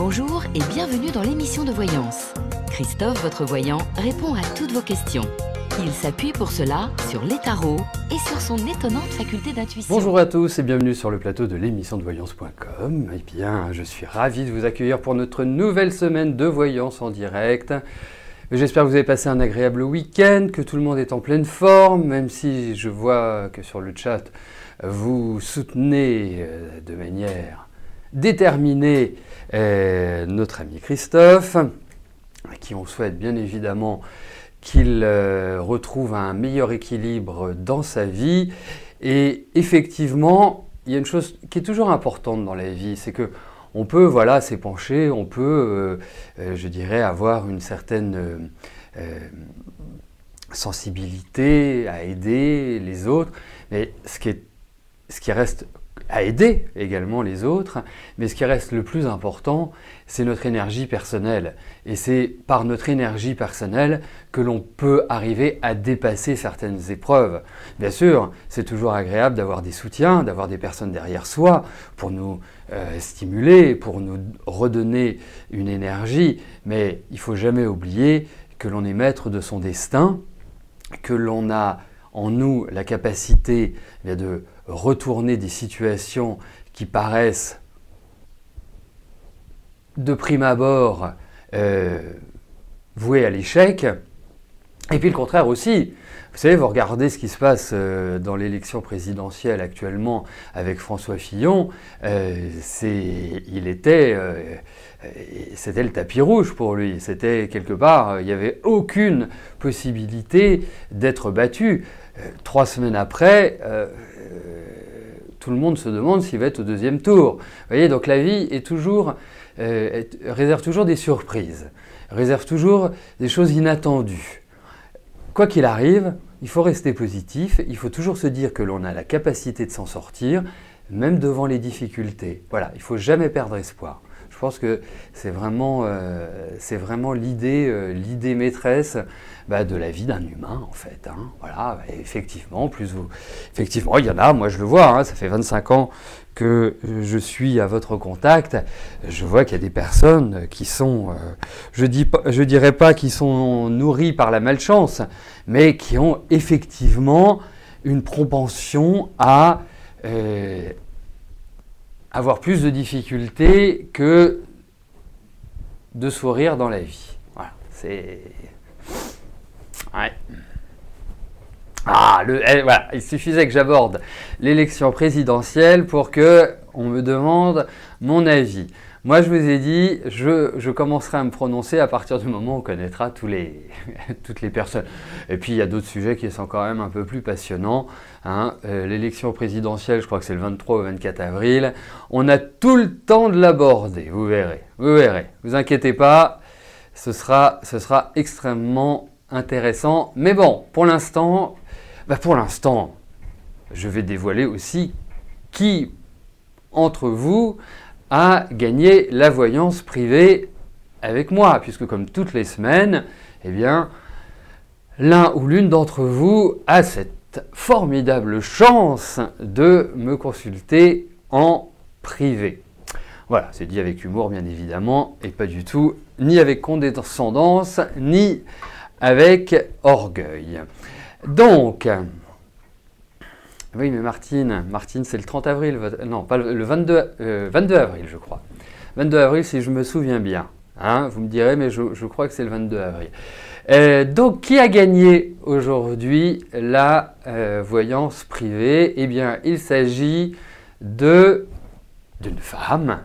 Bonjour et bienvenue dans l'émission de voyance. Christophe, votre voyant, répond à toutes vos questions. Il s'appuie pour cela sur les tarots et sur son étonnante faculté d'intuition. Bonjour à tous et bienvenue sur le plateau de l'émission de voyance.com. Eh bien, je suis ravi de vous accueillir pour notre nouvelle semaine de voyance en direct. J'espère que vous avez passé un agréable week-end, que tout le monde est en pleine forme, même si je vois que sur le chat, vous soutenez de manière déterminée notre ami Christophe, à qui on souhaite bien évidemment qu'il retrouve un meilleur équilibre dans sa vie. Et effectivement, il y a une chose qui est toujours importante dans la vie, c'est que on peut s'épancher, on peut, je dirais, avoir une certaine sensibilité à aider les autres, mais ce qui reste à aider également les autres, mais ce qui reste le plus important, c'est notre énergie personnelle. Et c'est par notre énergie personnelle que l'on peut arriver à dépasser certaines épreuves. Bien sûr, c'est toujours agréable d'avoir des soutiens, d'avoir des personnes derrière soi pour nous stimuler, pour nous redonner une énergie, mais il ne faut jamais oublier que l'on est maître de son destin, que l'on a en nous la capacité de retourner des situations qui paraissent de prime abord vouées à l'échec, et puis le contraire aussi. Vous savez, vous regardez ce qui se passe dans l'élection présidentielle actuellement avec François Fillon, c'était le tapis rouge pour lui. C'était quelque part, il n'y avait aucune possibilité d'être battu. 3 semaines après, tout le monde se demande s'il va être au deuxième tour. Vous voyez, donc la vie est toujours, réserve toujours des surprises, réserve toujours des choses inattendues. Quoi qu'il arrive, il faut rester positif, il faut toujours se dire que l'on a la capacité de s'en sortir, même devant les difficultés. Voilà, il ne faut jamais perdre espoir. Je pense que c'est vraiment l'idée maîtresse de la vie d'un humain, en fait. Hein. Voilà, effectivement, il y en a, moi je le vois, hein, ça fait 25 ans que je suis à votre contact, je vois qu'il y a des personnes qui sont, je dirais pas qui sont nourries par la malchance, mais qui ont effectivement une propension à avoir plus de difficultés que de sourire dans la vie. Voilà, c'est... Ouais. Voilà, il suffisait que j'aborde l'élection présidentielle pour que on me demande mon avis. Moi, je vous ai dit, je commencerai à me prononcer à partir du moment où on connaîtra toutes les personnes. Et puis, il y a d'autres sujets qui sont quand même un peu plus passionnants. Hein. L'élection présidentielle, je crois que c'est le 23 ou 24 avril. On a tout le temps de l'aborder, vous verrez. Vous verrez. Vous inquiétez pas, ce sera extrêmement intéressant. Mais bon, pour l'instant, je vais dévoiler aussi qui, entre vous, a gagné la voyance privée avec moi, puisque comme toutes les semaines, eh bien, l'un ou l'une d'entre vous a cette formidable chance de me consulter en privé. Voilà, c'est dit avec humour bien évidemment, et pas du tout, ni avec condescendance, ni avec orgueil. Donc, oui, mais Martine, c'est le 30 avril, non, pas le 22 avril, je crois. 22 avril, si je me souviens bien. Hein, vous me direz, mais je crois que c'est le 22 avril. Donc, qui a gagné aujourd'hui la voyance privée? Eh bien, il s'agit d'une femme.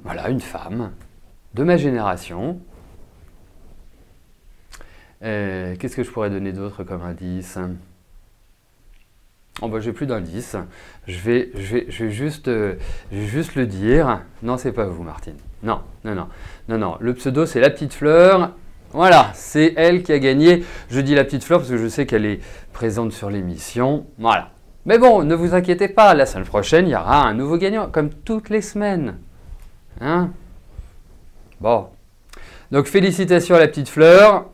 Voilà, une femme de ma génération. Qu'est-ce que je pourrais donner d'autre comme indice? Oh j'ai plus d'indices. Je vais juste le dire. Non, c'est pas vous, Martine. Non. Le pseudo, c'est la petite fleur. Voilà, c'est elle qui a gagné. Je dis la petite fleur parce que je sais qu'elle est présente sur l'émission. Voilà. Mais bon, ne vous inquiétez pas. La semaine prochaine, il y aura un nouveau gagnant, comme toutes les semaines. Hein? Bon. Donc, félicitations à la petite fleur.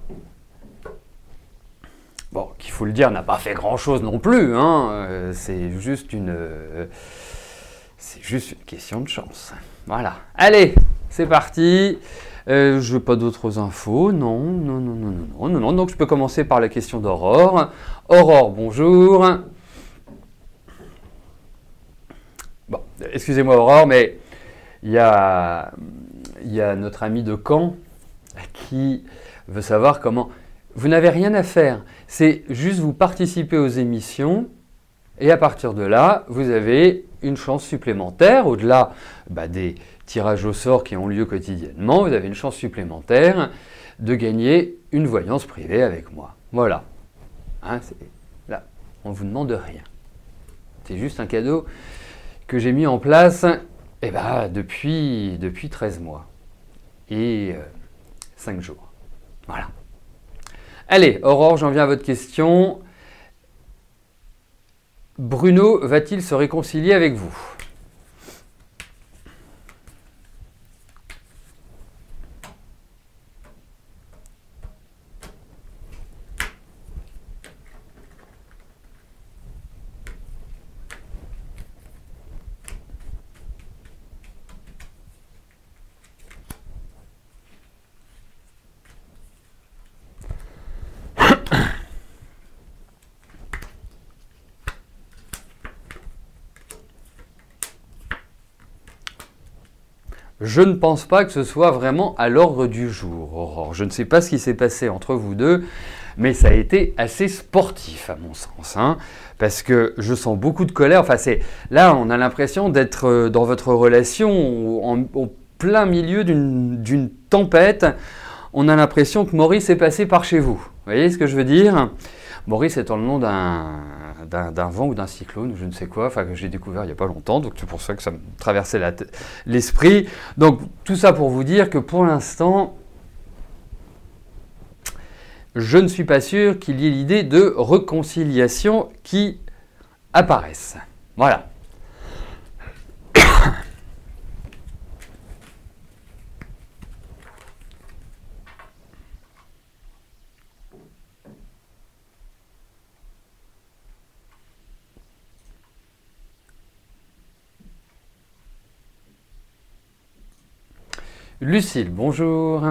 Bon, qu'il faut le dire, n'a pas fait grand-chose non plus. Hein. C'est juste c'est juste une question de chance. Voilà. Allez, c'est parti. Je veux pas d'autres infos. Non. Donc je peux commencer par la question d'Aurore. Aurore, bonjour. Bon, excusez-moi Aurore, mais il y a notre ami de Caen qui veut savoir comment... Vous n'avez rien à faire. C'est juste vous participer aux émissions et à partir de là, vous avez une chance supplémentaire au-delà des tirages au sort qui ont lieu quotidiennement, vous avez une chance supplémentaire de gagner une voyance privée avec moi. Voilà. Hein, là, on ne vous demande rien. C'est juste un cadeau que j'ai mis en place depuis 13 mois et 5 jours. Voilà. Allez, Aurore, j'en viens à votre question. Bruno va-t-il se réconcilier avec vous ? Je ne pense pas que ce soit vraiment à l'ordre du jour, Aurore. Je ne sais pas ce qui s'est passé entre vous deux, mais ça a été assez sportif à mon sens, hein, parce que je sens beaucoup de colère. Enfin, là, on a l'impression d'être dans votre relation au plein milieu d'une tempête. On a l'impression que Maurice est passé par chez vous. Vous voyez ce que je veux dire ? Maurice étant le nom d'un vent ou d'un cyclone, ou je ne sais quoi, que j'ai découvert il n'y a pas longtemps, donc c'est pour ça que ça me traversait l'esprit. Donc tout ça pour vous dire que pour l'instant, je ne suis pas sûr qu'il y ait l'idée de réconciliation qui apparaisse. Voilà. Lucille, bonjour.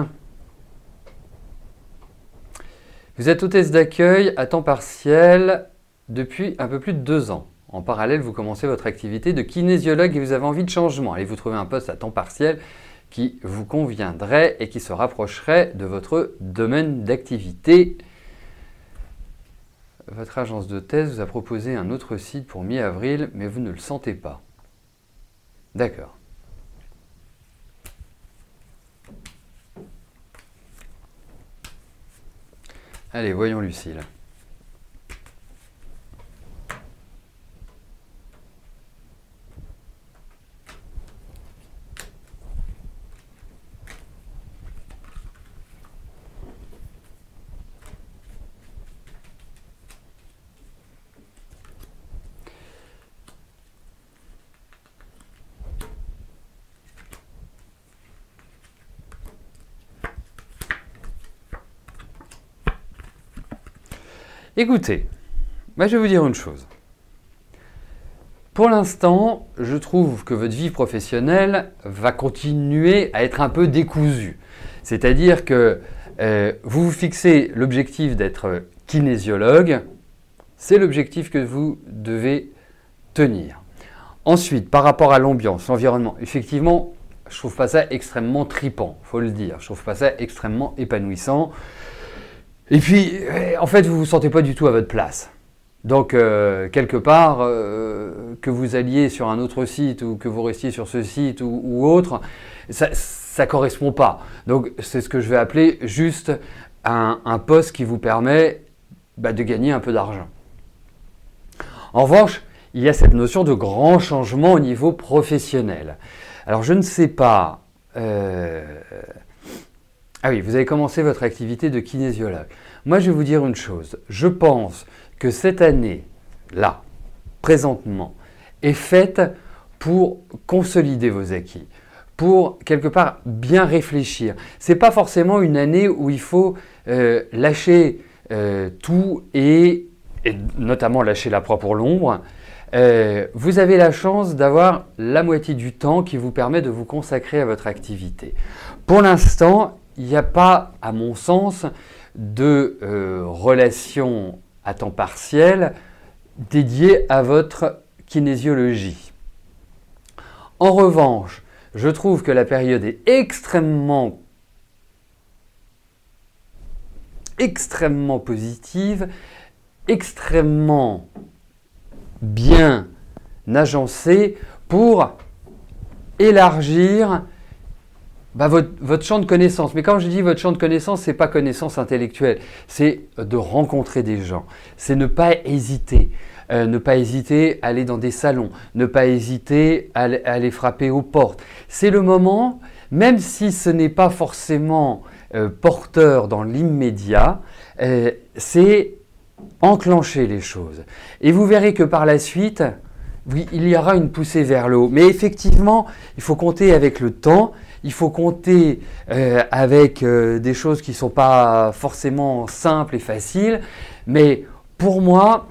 Vous êtes hôtesse d'accueil à temps partiel depuis un peu plus de 2 ans. En parallèle, vous commencez votre activité de kinésiologue et vous avez envie de changement. Allez-vous trouver un poste à temps partiel qui vous conviendrait et qui se rapprocherait de votre domaine d'activité. Votre agence de thèse vous a proposé un autre site pour mi-avril, mais vous ne le sentez pas. D'accord. Allez, voyons Lucille. Écoutez, je vais vous dire une chose. Pour l'instant, je trouve que votre vie professionnelle va continuer à être un peu décousue. C'est-à-dire que vous vous fixez l'objectif d'être kinésiologue, c'est l'objectif que vous devez tenir. Ensuite, par rapport à l'ambiance, l'environnement, effectivement, je ne trouve pas ça extrêmement tripant, il faut le dire. Je ne trouve pas ça extrêmement épanouissant. Et puis, en fait, vous ne vous sentez pas du tout à votre place. Donc, quelque part, que vous alliez sur un autre site ou que vous restiez sur ce site ou autre, ça ne correspond pas. Donc, c'est ce que je vais appeler juste un poste qui vous permet de gagner un peu d'argent. En revanche, il y a cette notion de grand changement au niveau professionnel. Alors, je ne sais pas... Ah oui, vous avez commencé votre activité de kinésiologue. Moi, je vais vous dire une chose. Je pense que cette année, là, présentement, est faite pour consolider vos acquis, pour quelque part bien réfléchir. Ce n'est pas forcément une année où il faut lâcher tout et notamment lâcher la proie pour l'ombre. vous avez la chance d'avoir la moitié du temps qui vous permet de vous consacrer à votre activité. Pour l'instant, il n'y a pas, à mon sens, de relation à temps partiel dédiée à votre kinésiologie. En revanche, je trouve que la période est extrêmement positive, extrêmement bien agencée pour élargir votre champ de connaissances. Mais quand je dis votre champ de connaissances, ce n'est pas connaissance intellectuelle, c'est de rencontrer des gens, c'est ne pas hésiter. Ne pas hésiter à aller dans des salons, ne pas hésiter à aller frapper aux portes. C'est le moment, même si ce n'est pas forcément porteur dans l'immédiat, c'est enclencher les choses. Et vous verrez que par la suite, oui, il y aura une poussée vers le haut. Mais effectivement, il faut compter avec le temps, il faut compter avec des choses qui ne sont pas forcément simples et faciles. Mais pour moi,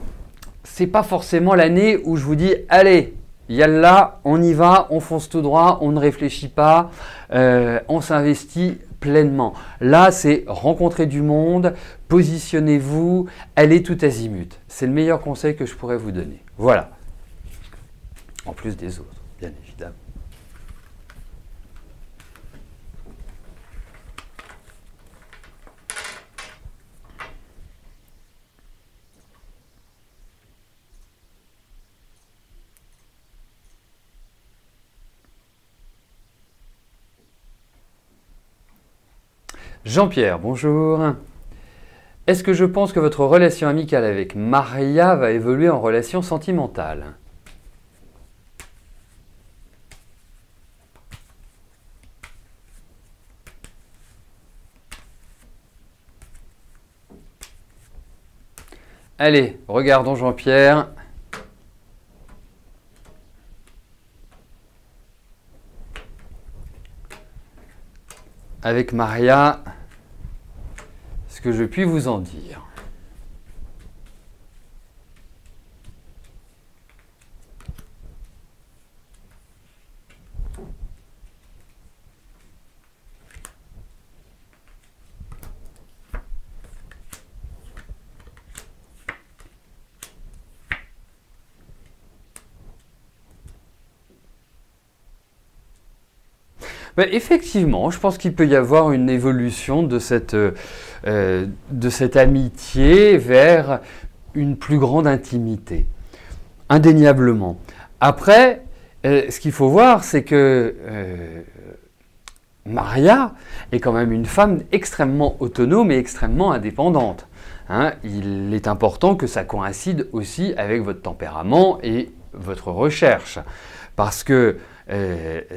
ce n'est pas forcément l'année où je vous dis « Allez, yallah, on y va, on fonce tout droit, on ne réfléchit pas, on s'investit pleinement ». Là, c'est rencontrer du monde, positionnez-vous, allez tout azimut. C'est le meilleur conseil que je pourrais vous donner. Voilà. En plus des autres, bien évidemment. Jean-Pierre, bonjour. Est-ce que je pense que votre relation amicale avec Maria va évoluer en relation sentimentale? Allez, regardons Jean-Pierre. Avec Maria, ce que je puis vous en dire. Ben, effectivement, je pense qu'il peut y avoir une évolution de cette amitié vers une plus grande intimité, indéniablement. Après, ce qu'il faut voir, c'est que Maria est quand même une femme extrêmement autonome et extrêmement indépendante. Hein, il est important que ça coïncide aussi avec votre tempérament et votre recherche, parce que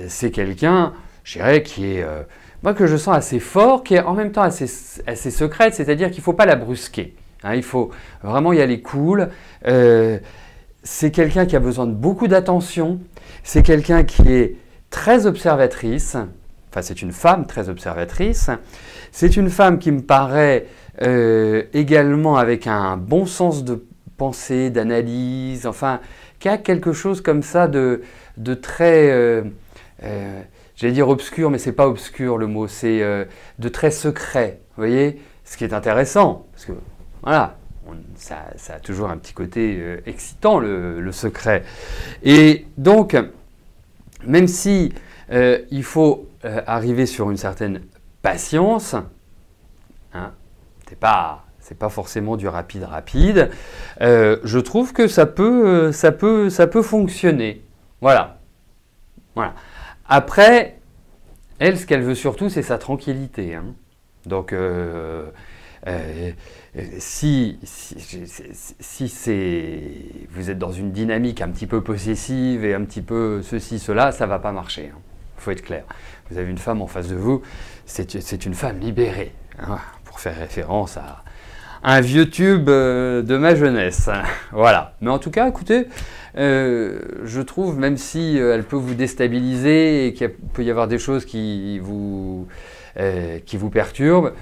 c'est quelqu'un, je dirais, qui est, moi que je sens assez fort, qui est en même temps assez secrète, c'est-à-dire qu'il ne faut pas la brusquer. Hein, il faut vraiment y aller cool. C'est quelqu'un qui a besoin de beaucoup d'attention. C'est quelqu'un qui est très observatrice. Enfin, c'est une femme très observatrice. C'est une femme qui me paraît également avec un bon sens de pensée, d'analyse, enfin, qui a quelque chose comme ça de très... j'allais dire obscur, mais ce n'est pas obscur le mot, c'est de très secret, vous voyez, ce qui est intéressant, parce que voilà, ça a toujours un petit côté excitant, le secret. Et donc, même si il faut arriver sur une certaine patience, hein, c'est pas forcément du rapide, je trouve que ça peut fonctionner, voilà. Après, elle, ce qu'elle veut surtout, c'est sa tranquillité. Hein. Donc, si vous êtes dans une dynamique un petit peu possessive et un petit peu ceci, cela, ça ne va pas marcher. Hein. Il faut être clair. Vous avez une femme en face de vous, c'est une femme libérée, hein, pour faire référence à un vieux tube de ma jeunesse. Voilà. Mais en tout cas, écoutez, je trouve, même si elle peut vous déstabiliser et qu'il peut y avoir des choses qui vous perturbent,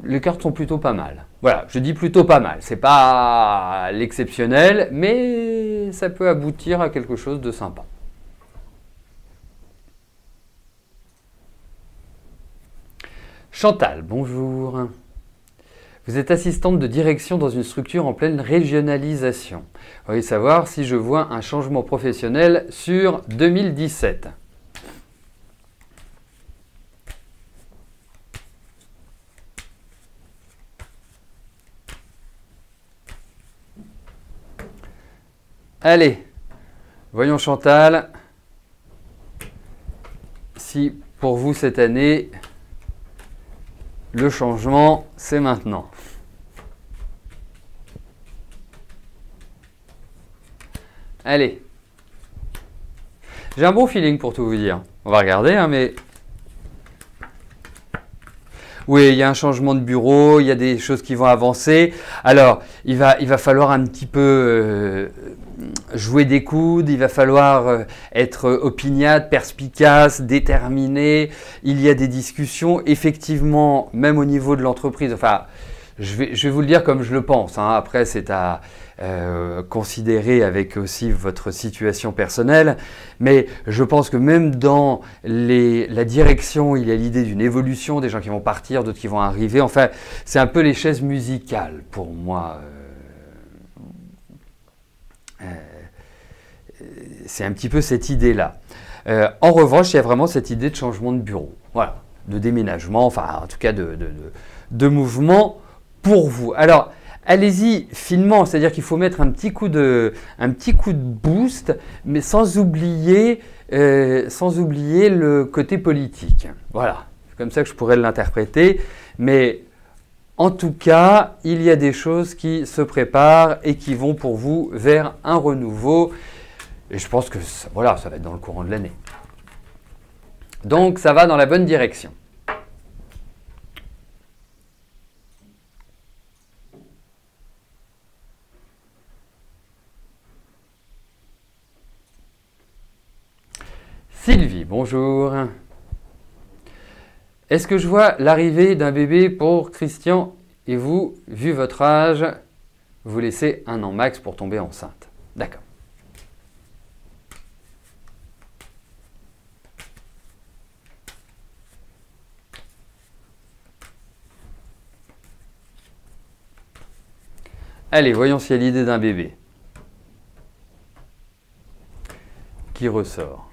les cartes sont plutôt pas mal. Voilà, je dis plutôt pas mal. C'est pas l'exceptionnel, mais et ça peut aboutir à quelque chose de sympa. Chantal, bonjour. Vous êtes assistante de direction dans une structure en pleine régionalisation. Vous voulez savoir si je vois un changement professionnel sur 2017. Allez, voyons Chantal, si pour vous cette année, le changement, c'est maintenant. Allez. J'ai un bon feeling pour tout vous dire. On va regarder, hein, mais... Oui, il y a un changement de bureau, il y a des choses qui vont avancer. Alors, il va falloir un petit peu jouer des coudes, il va falloir être opiniâtre, perspicace, déterminé. Il y a des discussions, effectivement, même au niveau de l'entreprise. Enfin, je vais vous le dire comme je le pense, hein. Après, c'est à considérer avec aussi votre situation personnelle. Mais je pense que même dans la direction, il y a l'idée d'une évolution, des gens qui vont partir, d'autres qui vont arriver. Enfin, c'est un peu les chaises musicales pour moi. C'est un petit peu cette idée-là. En revanche, il y a vraiment cette idée de changement de bureau. Voilà, de déménagement, enfin en tout cas de mouvement pour vous. Alors, allez-y finement, c'est-à-dire qu'il faut mettre un petit coup de boost, mais sans oublier le côté politique. Voilà, c'est comme ça que je pourrais l'interpréter. Mais en tout cas, il y a des choses qui se préparent et qui vont pour vous vers un renouveau. Et je pense que voilà, ça va être dans le courant de l'année. Donc, ça va dans la bonne direction. Sylvie, bonjour. Est-ce que je vois l'arrivée d'un bébé pour Christian et vous, vu votre âge, vous laissez 1 an max pour tomber enceinte? D'accord. Allez, voyons s'il y a l'idée d'un bébé qui ressort.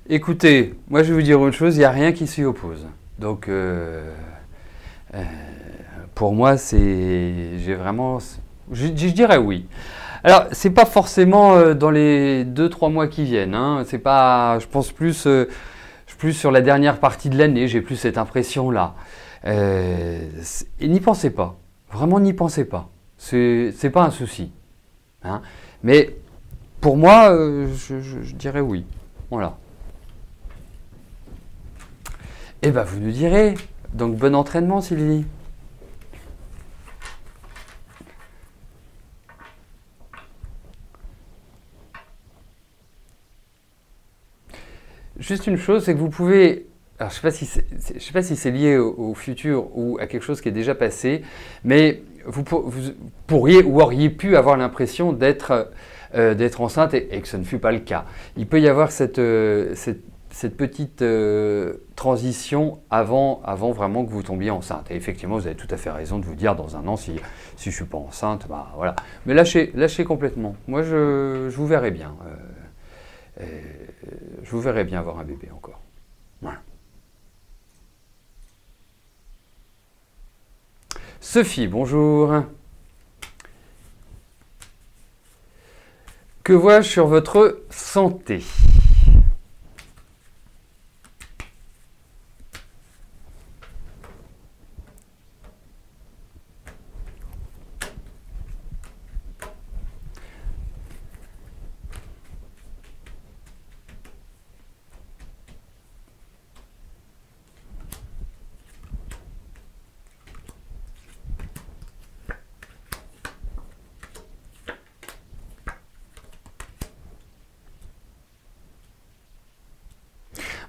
Écoutez, moi je vais vous dire une chose, il n'y a rien qui s'y oppose. Donc, pour moi, je dirais oui. Alors, c'est pas forcément dans les 2-3 mois qui viennent, hein. C'est pas, je pense plus sur la dernière partie de l'année, j'ai plus cette impression-là. Et n'y pensez pas, vraiment n'y pensez pas. C'est pas un souci, hein. Mais pour moi, je dirais oui. Voilà. Eh bien, vous nous direz. Donc, bon entraînement, Sylvie. Juste une chose, c'est que vous pouvez... Alors, je ne sais pas si c'est lié au futur ou à quelque chose qui est déjà passé, mais vous pourriez ou auriez pu avoir l'impression d'être enceinte et que ce ne fut pas le cas. Il peut y avoir cette petite transition avant vraiment que vous tombiez enceinte. Et effectivement, vous avez tout à fait raison de vous dire dans 1 an, si je ne suis pas enceinte, bah voilà. Mais lâchez complètement. Moi, je vous verrai bien. Je vous verrai bien avoir un bébé encore. Voilà. Sophie, bonjour. Que vois-je sur votre santé ?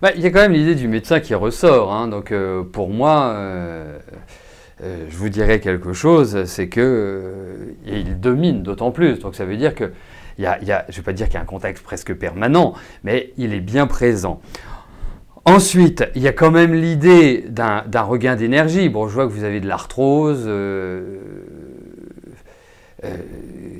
Bah, il y a quand même l'idée du médecin qui ressort, hein. Donc pour moi, je vous dirais quelque chose, c'est que il domine d'autant plus. Donc ça veut dire que je ne vais pas dire qu'il y a un contact presque permanent, mais il est bien présent. Ensuite, il y a quand même l'idée d'un regain d'énergie. Bon, je vois que vous avez de l'arthrose.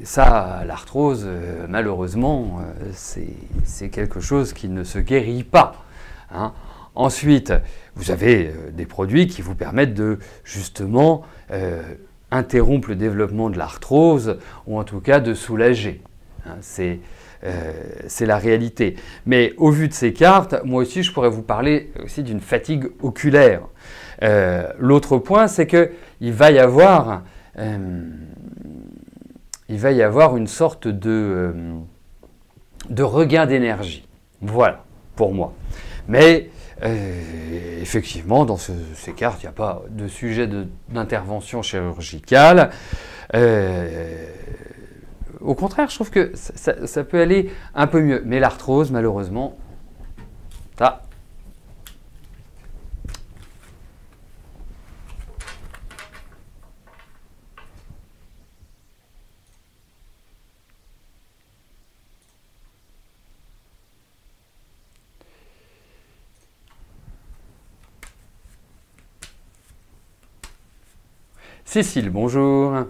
Ça, l'arthrose, malheureusement, c'est quelque chose qui ne se guérit pas, hein. Ensuite, vous avez des produits qui vous permettent de, justement, interrompre le développement de l'arthrose, ou en tout cas de soulager, hein. C'est la réalité. Mais au vu de ces cartes, moi aussi, je pourrais vous parler aussi d'une fatigue oculaire. L'autre point, c'est qu'il va y avoir une sorte de regain d'énergie. Voilà, pour moi. Mais effectivement, dans ces cartes, il n'y a pas de sujet d'intervention chirurgicale. Au contraire, je trouve que ça peut aller un peu mieux. Mais l'arthrose, malheureusement, ça... Cécile, bonjour.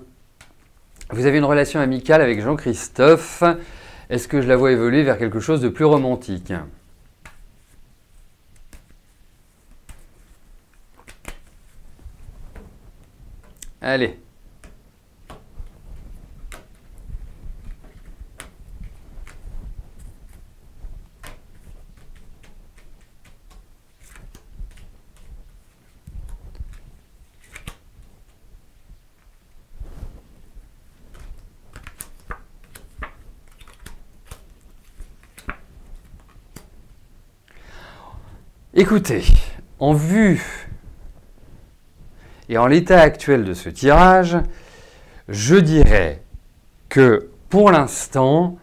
Vous avez une relation amicale avec Jean-Christophe. Est-ce que je la vois évoluer vers quelque chose de plus romantique? Allez. Écoutez, en vue et en l'état actuel de ce tirage, je dirais que pour l'instant,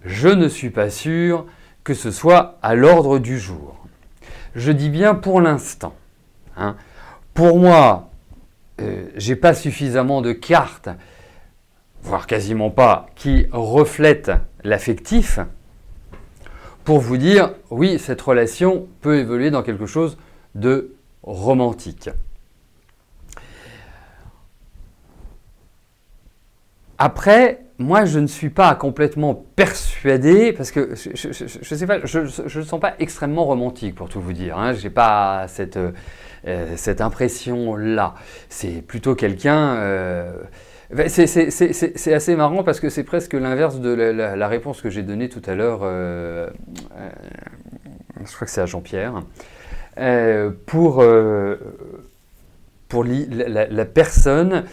je ne suis pas sûr que ce soit à l'ordre du jour. Je dis bien pour l'instant, hein. Pour moi, j'ai pas suffisamment de cartes, voire quasiment pas, qui reflètent l'affectif, pour vous dire, oui, cette relation peut évoluer dans quelque chose de romantique. Après, moi, je ne suis pas complètement persuadé, parce que je sais pas, je ne sens pas extrêmement romantique, pour tout vous dire, hein. Je n'ai pas cette impression-là. C'est plutôt quelqu'un... c'est assez marrant parce que c'est presque l'inverse de la réponse que j'ai donnée tout à l'heure, je crois que c'est à Jean-Pierre, pour la personne,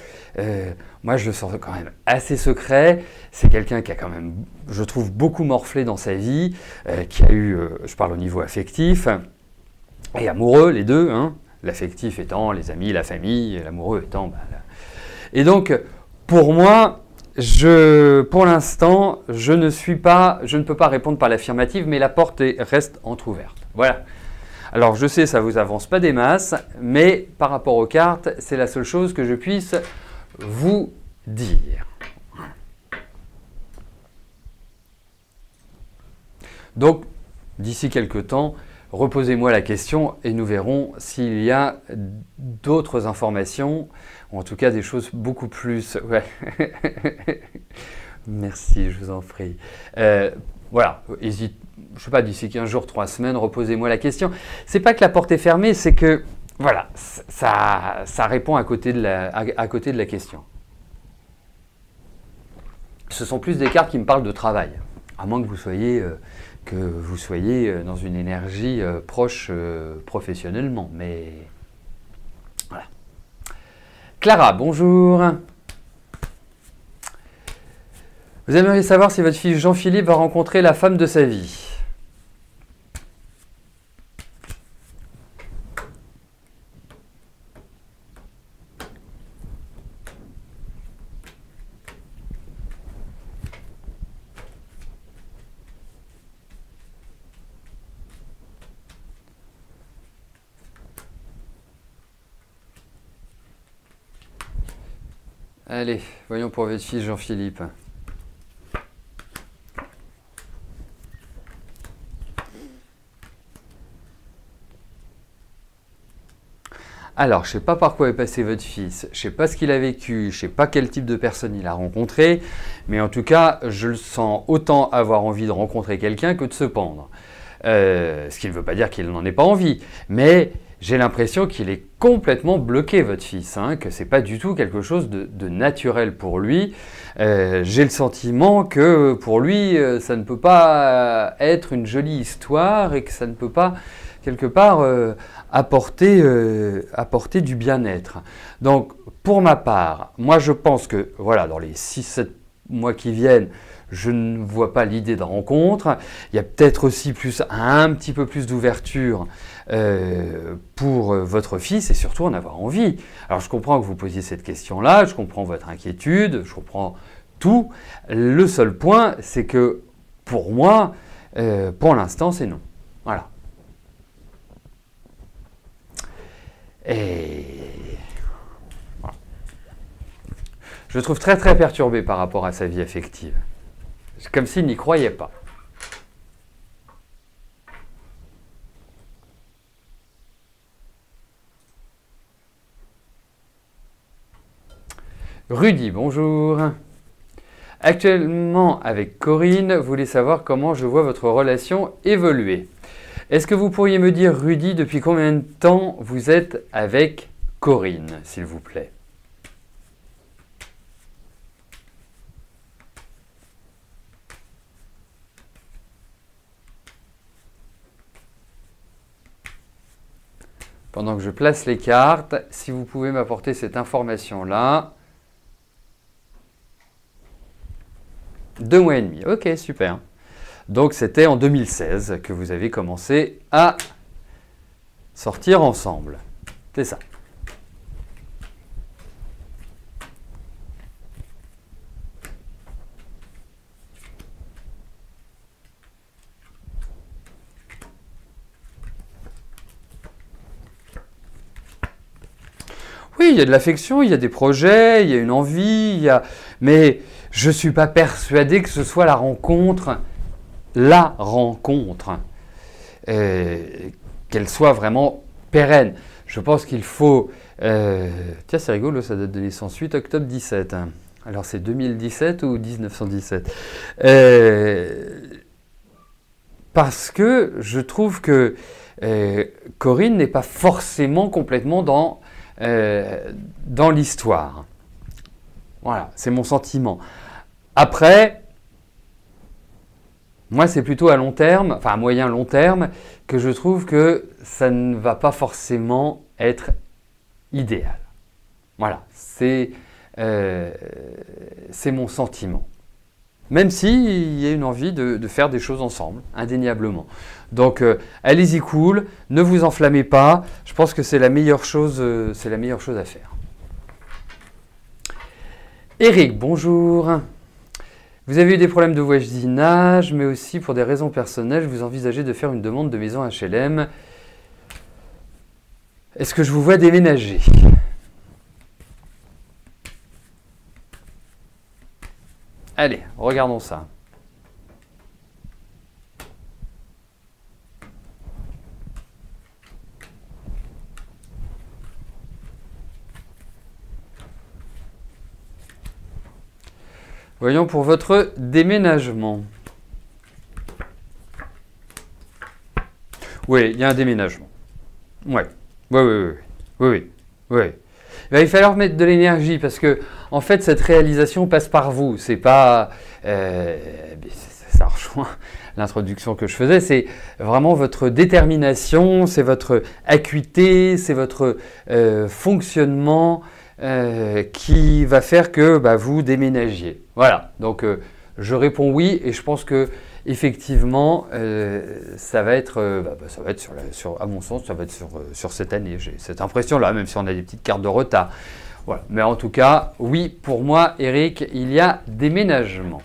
moi je le sens quand même assez secret. C'est quelqu'un qui a quand même, je trouve, beaucoup morflé dans sa vie, qui a eu, je parle au niveau affectif, et amoureux, les deux, hein, l'affectif étant les amis, la famille, et l'amoureux étant... Et donc, pour moi, pour l'instant, je ne peux pas répondre par l'affirmative, mais la porte reste entrouverte. Voilà. Alors, je sais, ça ne vous avance pas des masses, mais par rapport aux cartes, c'est la seule chose que je puisse vous dire. Donc, d'ici quelques temps, reposez-moi la question et nous verrons s'il y a d'autres informations, ou en tout cas des choses beaucoup plus... Ouais. Merci, je vous en prie. Voilà, hésite, je ne sais pas, d'ici 15 jours, 3 semaines, reposez-moi la question. C'est pas que la porte est fermée, c'est que, voilà, ça répond à côté de la question. Ce sont plus des cartes qui me parlent de travail, à moins que vous soyez dans une énergie proche professionnellement, mais voilà. Clara, bonjour. Vous aimeriez savoir si votre fils Jean-Philippe va rencontrer la femme de sa vie. Allez, voyons pour votre fils Jean-Philippe. Alors, je ne sais pas par quoi est passé votre fils, je ne sais pas ce qu'il a vécu, je ne sais pas quel type de personne il a rencontré, mais en tout cas, je le sens autant avoir envie de rencontrer quelqu'un que de se pendre. Ce qui ne veut pas dire qu'il n'en ait pas envie, mais j'ai l'impression qu'il est complètement bloqué, votre fils, hein, que ce n'est pas du tout quelque chose de naturel pour lui. J'ai le sentiment que pour lui, ça ne peut pas être une jolie histoire et que ça ne peut pas, quelque part, apporter du bien-être. Donc, pour ma part, moi je pense que, voilà, dans les 6-7 mois qui viennent, je ne vois pas l'idée de rencontre. Il y a peut-être aussi un petit peu plus d'ouverture pour votre fils et surtout en avoir envie. Alors je comprends que vous posiez cette question-là, je comprends votre inquiétude, je comprends tout. Le seul point, c'est que pour moi, pour l'instant, c'est non. Voilà. Et voilà. Je le trouve très très perturbé par rapport à sa vie affective. C'est comme s'il n'y croyait pas. Rudy, bonjour. Actuellement avec Corinne, vous voulez savoir comment je vois votre relation évoluer. Est-ce que vous pourriez me dire, Rudy, depuis combien de temps vous êtes avec Corinne, s'il vous plaît? Pendant que je place les cartes, si vous pouvez m'apporter cette information-là. 2 mois et demi. Ok, super. Donc, c'était en 2016 que vous avez commencé à sortir ensemble. C'est ça. Oui, il y a de l'affection, il y a des projets, il y a une envie, mais je ne suis pas persuadé que ce soit la rencontre, qu'elle soit vraiment pérenne. Je pense qu'il faut... Tiens, c'est rigolo, ça date de naissance 8 octobre 17. Alors, c'est 2017 ou 1917 Parce que je trouve que Corinne n'est pas forcément complètement dans l'histoire. Voilà, c'est mon sentiment. Après, moi, c'est plutôt à long terme, enfin à moyen-long terme, que je trouve que ça ne va pas forcément être idéal. Voilà, c'est mon sentiment. Même s'il y a une envie de faire des choses ensemble, indéniablement. Donc, allez-y cool, ne vous enflammez pas. Je pense que c'est la meilleure chose à faire. Eric, bonjour. Vous avez eu des problèmes de voisinage, mais aussi pour des raisons personnelles, vous envisagez de faire une demande de maison HLM. Est-ce que je vous vois déménager ? Allez, regardons ça. Voyons pour votre déménagement. Oui, il y a un déménagement. Oui. Il va falloir mettre de l'énergie parce que, en fait, cette réalisation passe par vous. C'est pas... ça rejoint l'introduction que je faisais. C'est vraiment votre détermination, c'est votre acuité, c'est votre fonctionnement qui va faire que vous déménagiez. Voilà. Donc, je réponds oui et je pense que effectivement, ça va être, à mon sens, ça va être sur cette année. J'ai cette impression-là, même si on a des petites cartes de retard. Voilà. Mais en tout cas, oui, pour moi, Eric, il y a déménagement.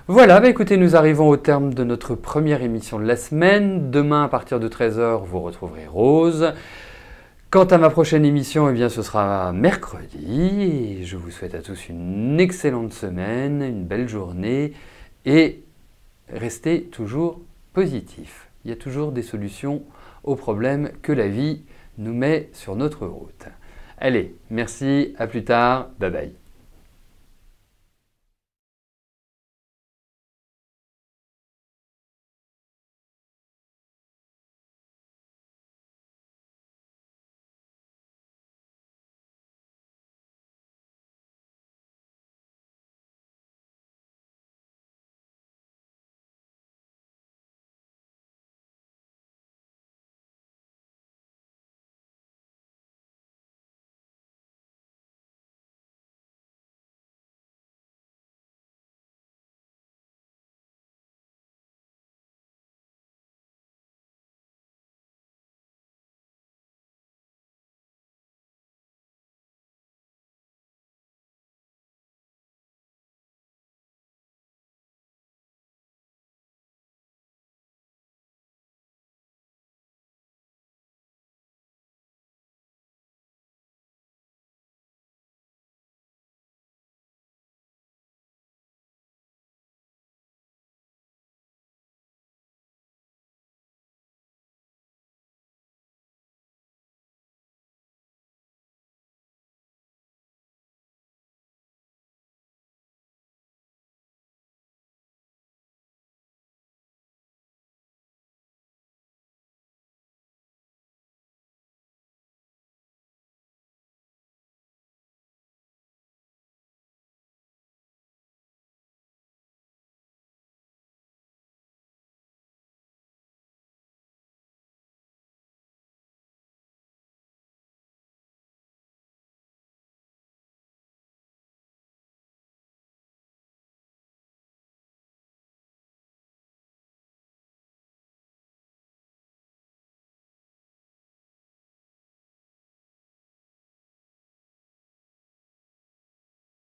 Voilà, écoutez, nous arrivons au terme de notre première émission de la semaine. Demain, à partir de 13 h, vous retrouverez Rose. Quant à ma prochaine émission, eh bien, ce sera mercredi. Et je vous souhaite à tous une excellente semaine, une belle journée et restez toujours positifs. Il y a toujours des solutions aux problèmes que la vie nous met sur notre route. Allez, merci, à plus tard, bye bye.